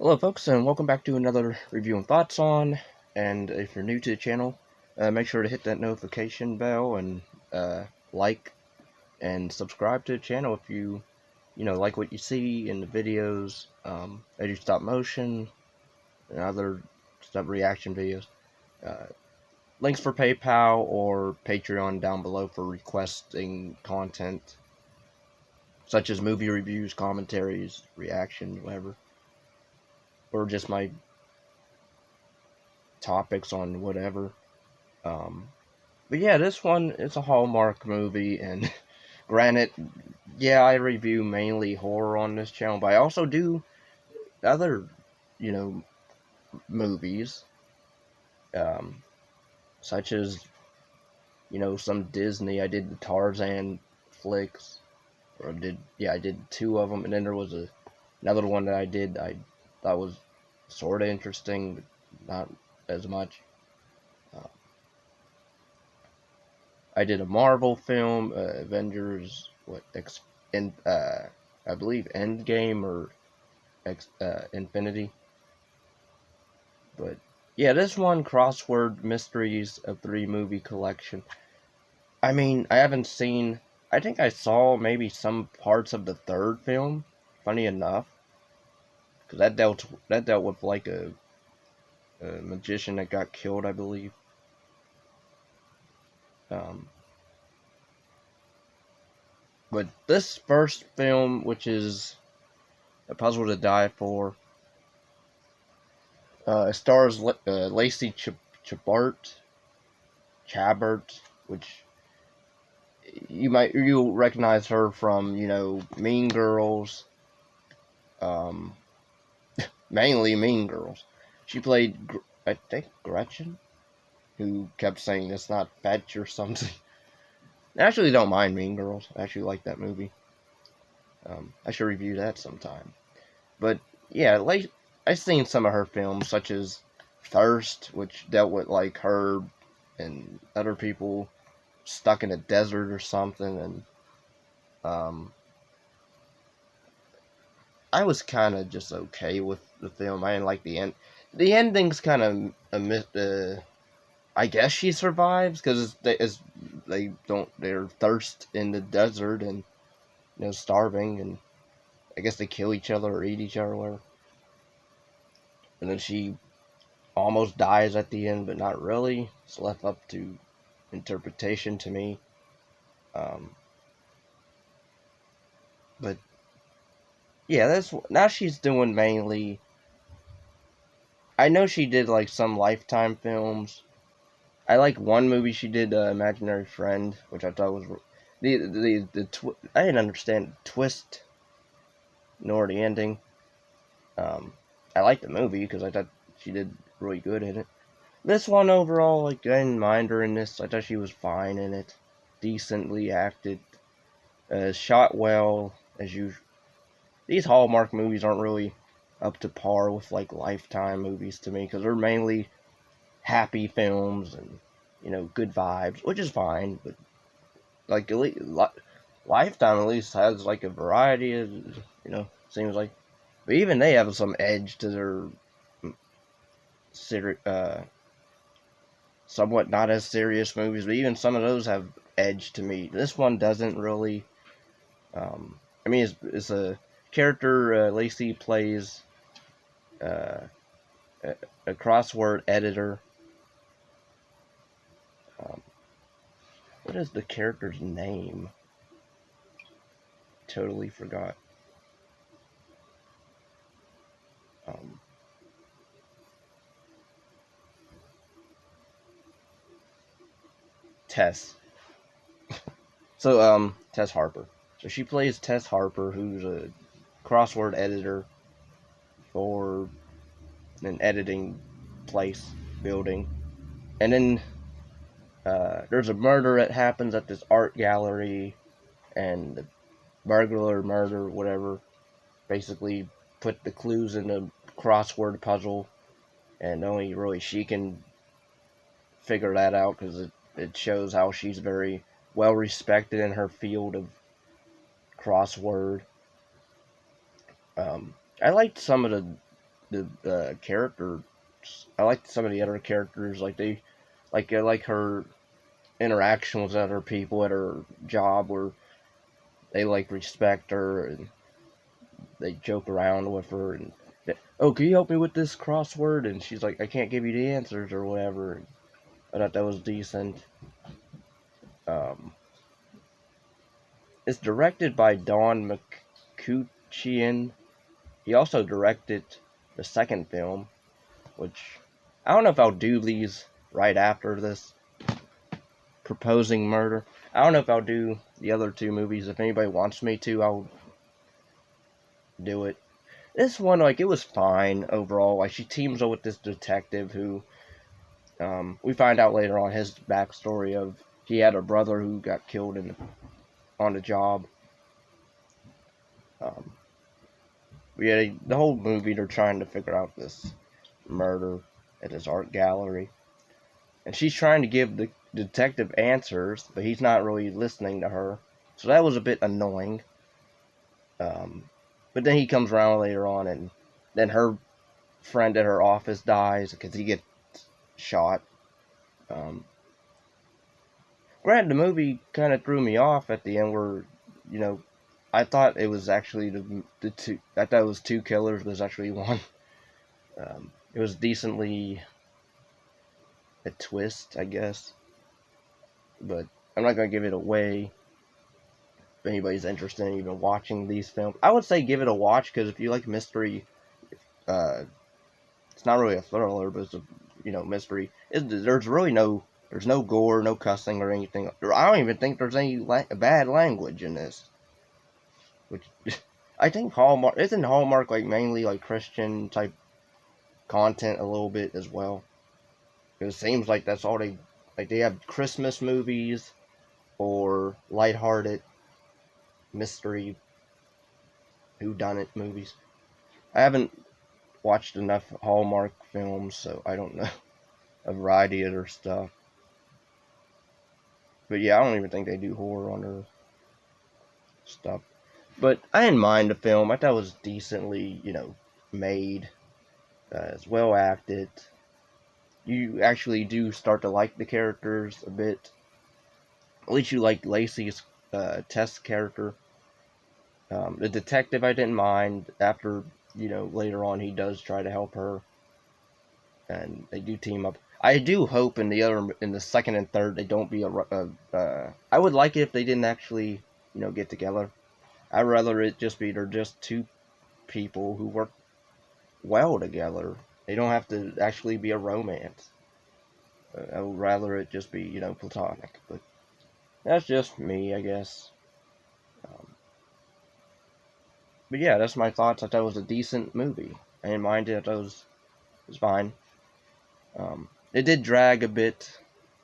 Hello folks, and welcome back to another review and thoughts on, and if you're new to the channel, make sure to hit that notification bell and like and subscribe to the channel if you like what you see in the videos. I do stop motion and other stuff, reaction videos. Uh, Links for PayPal or Patreon down below for requesting content, such as movie reviews, commentaries, reactions, whatever, or just my topics on whatever. But yeah, this one is a Hallmark movie, and granted, yeah, I review mainly horror on this channel, but I also do other, you know, movies, um, such as, some Disney. I did the Tarzan flicks, I did two of them, and then there was another one that I thought was sort of interesting, but not as much. Uh, I did a Marvel film, Avengers, I believe Endgame or Infinity. But yeah, this one, Crossword Mysteries of Three movie collection. I mean, I think I saw maybe some parts of the third film. Funny enough, because that dealt with like a magician that got killed, I believe. Um, but this first film, which is A Puzzle to Die For, stars Lacey Chabert, which you'll recognize her from, Mean Girls, um, mainly Mean Girls. She played, I think, Gretchen, who kept saying it's not fetch or something. I actually don't mind Mean Girls. I actually like that movie. I should review that sometime. But yeah, like I've seen some of her films, such as Thirst, which dealt with like her and other people stuck in a desert or something, and um, I was kind of just okay with the film. I didn't like the end. The ending's kind of I guess she survives because they're thirst in the desert and starving, and I guess they kill each other or eat each other or whatever. And then she almost dies at the end, but not really. It's left up to interpretation to me. Um, but yeah, that's now she's doing mainly. I know she did like some Lifetime films. I like one movie she did, Imaginary Friend, which I thought was I didn't understand the twist nor the ending. Um, I liked the movie because I thought she did really good in it. This one overall, like, I didn't mind her in this. I thought she was fine in it, decently acted, shot well as usual. These Hallmark movies aren't really up to par with like Lifetime movies to me because they're mainly happy films and good vibes, which is fine. But like Lifetime at least has like a variety of seems like, but even they have some edge to their somewhat not as serious movies. But even some of those have edge to me. This one doesn't really. I mean, it's a character Lacey plays uh, a crossword editor. Um, what is the character's name? Totally forgot. Um, Tess. So, Tess Harper. So she plays Tess Harper, who's a crossword editor for an editing place, building. And then there's a murder that happens at this art gallery, and the burglar murder, whatever, basically put the clues in the crossword puzzle, and only really she can figure that out because it shows how she's very well respected in her field of crossword. I liked some of the characters. I liked some of the other characters. I like her interaction with other people at her job, where they like respect her and they joke around with her and, oh, can you help me with this crossword? And she's like, I can't give you the answers or whatever. I thought that was decent. It's directed by Don McCutcheon. He also directed the second film, which I don't know if I'll do these right after this Proposing Murder. I don't know if I'll do the other two movies. If anybody wants me to, I'll do it. This one, like, it was fine overall. Like, she teams up with this detective who, we find out later on his backstory of he had a brother who got killed on the job. Yeah, the whole movie they're trying to figure out this murder at his art gallery, and she's trying to give the detective answers, but he's not really listening to her. So that was a bit annoying. But then he comes around later on, and then her friend at her office dies because he gets shot. Granted, the movie kind of threw me off at the end, where, you know, I thought it was actually the two. I thought it was two killers, but it was actually one. It was decently a twist, I guess. But I'm not gonna give it away. If anybody's interested in even watching these films, I would say give it a watch, because if you like mystery, it's not really a thriller, but it's a mystery. There's no gore, no cussing or anything. I don't even think there's any bad language in this. Which I think Hallmark like mainly like Christian type content a little bit as well. It seems like that's all they have Christmas movies or lighthearted mystery whodunit movies. I haven't watched enough Hallmark films, so I don't know a variety of their stuff. But yeah, I don't even think they do horror on their stuff. But I didn't mind the film. I thought it was decently, made. It's well acted. You actually do start to like the characters a bit. At least you like Lacey's Tess character. The detective I didn't mind. After, later on he does try to help her. And they do team up. I do hope in the second and third they don't be I would like it if they didn't actually, get together. I'd rather it just be they're just two people who work well together. They don't have to actually be a romance. I would rather it just be, platonic. But that's just me, I guess. But yeah, that's my thoughts. I thought it was a decent movie. I didn't mind it. I thought it was fine. It did drag a bit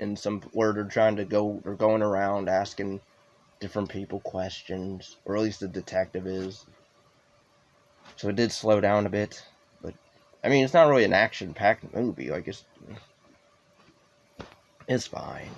in some where they're going around asking different people questions, or at least the detective is. So it did slow down a bit, but I mean, it's not really an action-packed movie. Like it's fine.